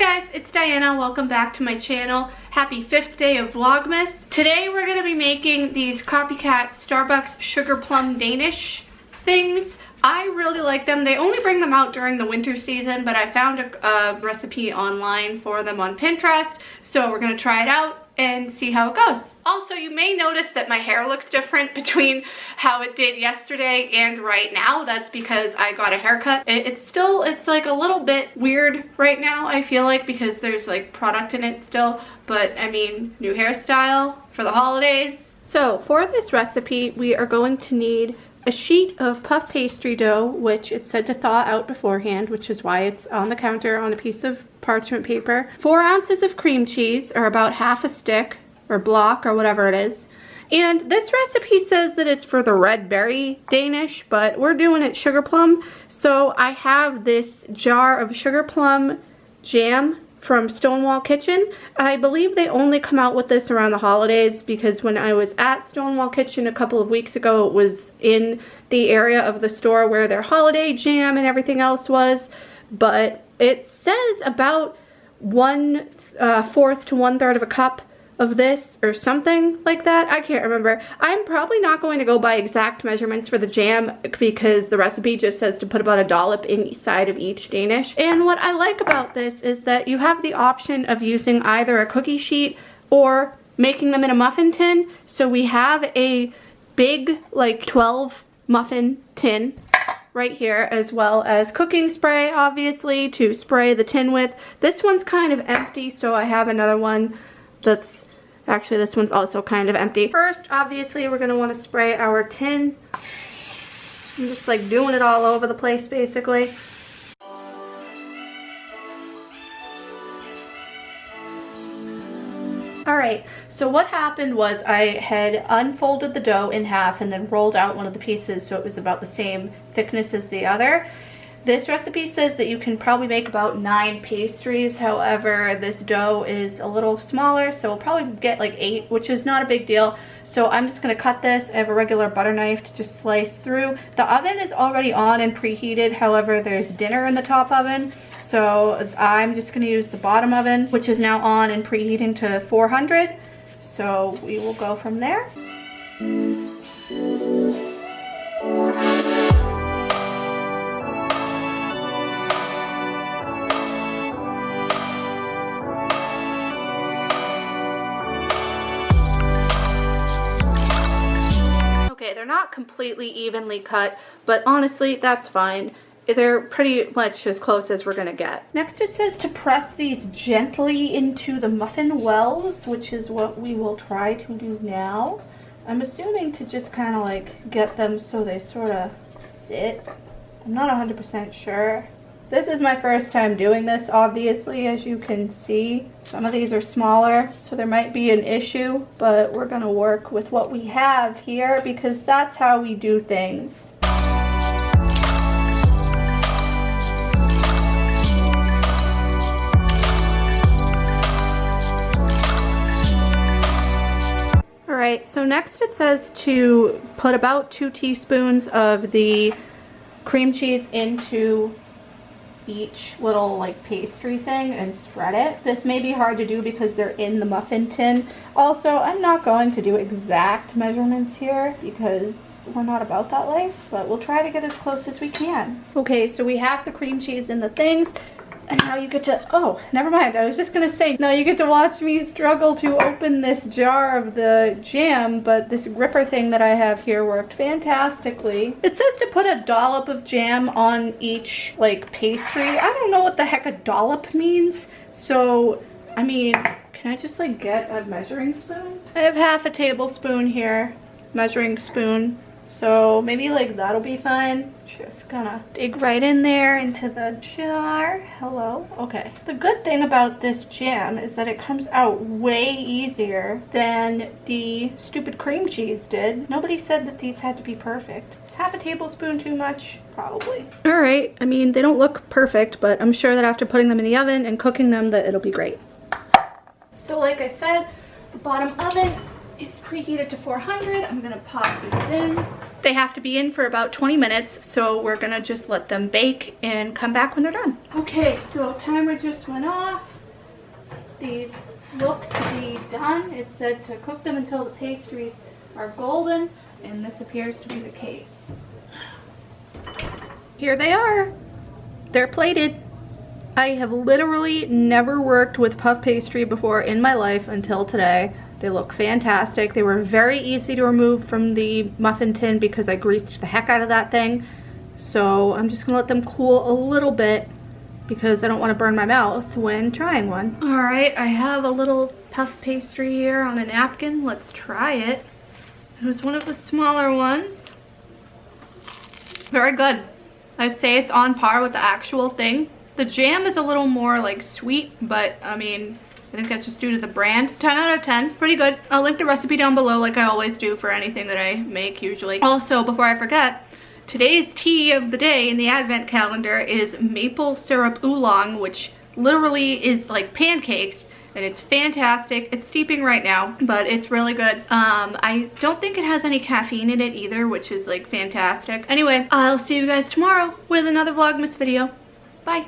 guys, it's Diana. Welcome back to my channel. Happy 5th day of Vlogmas. Today we're going to be making these Copycat Starbucks sugar plum Danish things. I really like them. They only bring them out during the winter season, but I found a recipe online for them on Pinterest, so we're going to try it out and see how it goes. Also, you may notice that my hair looks different between how it did yesterday and right now. That's because I got a haircut. It's like a little bit weird right now, I feel like, because there's like product in it still, but I mean, new hairstyle for the holidays. So for this recipe, we are going to need a sheet of puff pastry dough, which it's said to thaw out beforehand, which is why it's on the counter on a piece of parchment paper. 4 ounces of cream cheese, or about half a stick, or block, or whatever it is. And this recipe says that it's for the red berry Danish, but we're doing it sugar plum. So I have this jar of sugar plum jam from Stonewall Kitchen. I believe they only come out with this around the holidays, because when I was at Stonewall Kitchen a couple of weeks ago, it was in the area of the store where their holiday jam and everything else was. But it says about 1/4 to 1/3 of a cup of this or something like that. I can't remember. I'm probably not going to go by exact measurements for the jam, because the recipe just says to put about a dollop inside of each Danish. And what I like about this is that you have the option of using either a cookie sheet or making them in a muffin tin. So we have a big, like 12 muffin tin right here, as well as cooking spray, obviously, to spray the tin with. This one's kind of empty, so I have another one that's actually, this one's also kind of empty. First, obviously, we're going to want to spray our tin. I'm just like doing it all over the place, basically. Alright, so what happened was I had unfolded the dough in half and then rolled out one of the pieces so it was about the same thickness as the other. This recipe says that you can probably make about 9 pastries. However, this dough is a little smaller, so we'll probably get like 8, which is not a big deal. So I'm just going to cut this. I have a regular butter knife to just slice through. The oven is already on and preheated. However, there's dinner in the top oven. So I'm just going to use the bottom oven, which is now on and preheating to 400. So we will go from there. Okay, they're not completely evenly cut, but honestly, that's fine. They're pretty much as close as we're gonna get. Next, it says to press these gently into the muffin wells, which is what we will try to do now. I'm assuming to just kind of like get them so they sort of sit. I'm not 100% sure. This is my first time doing this, obviously, as you can see. Some of these are smaller, so there might be an issue, but we're gonna work with what we have here, because that's how we do things. Alright, so next it says to put about 2 teaspoons of the cream cheese into each little like pastry thing and spread it. This may be hard to do because they're in the muffin tin. Also, I'm not going to do exact measurements here because we're not about that life, but we'll try to get as close as we can. Okay, so we have the cream cheese in the things. And now you get to, oh, never mind. I was just going to say, now you get to watch me struggle to open this jar of the jam, but this gripper thing that I have here worked fantastically. It says to put a dollop of jam on each, like, pastry. I don't know what the heck a dollop means. So, I mean, can I just, like, get a measuring spoon? I have half a tablespoon here, measuring spoon. So maybe like that'll be fine. Just gonna dig right in there into the jar. Hello. Okay. The good thing about this jam is that it comes out way easier than the stupid cream cheese did. Nobody said that these had to be perfect. Is half a tablespoon too much? Probably. Alright. I mean, they don't look perfect, but I'm sure that after putting them in the oven and cooking them that it'll be great. So like I said, the bottom oven is preheated to 400. I'm gonna pop these in. They have to be in for about 20 minutes, so we're gonna just let them bake and come back when they're done. Okay, so timer just went off. These look to be done. It said to cook them until the pastries are golden, and this appears to be the case. Here they are. They're plated. I have literally never worked with puff pastry before in my life until today. They look fantastic. They were very easy to remove from the muffin tin because I greased the heck out of that thing. So I'm just gonna let them cool a little bit because I don't want to burn my mouth when trying one. All right, I have a little puff pastry here on a napkin. Let's try it. It was one of the smaller ones. Very good. I'd say it's on par with the actual thing. The jam is a little more like sweet, but I mean, I think that's just due to the brand. 10 out of 10, pretty good. I'll link the recipe down below like I always do for anything that I make usually. Also, before I forget, today's tea of the day in the advent calendar is maple syrup oolong, which literally is like pancakes, and it's fantastic. It's steeping right now, but it's really good. I don't think it has any caffeine in it either, which is like fantastic. Anyway, I'll see you guys tomorrow with another Vlogmas video. Bye.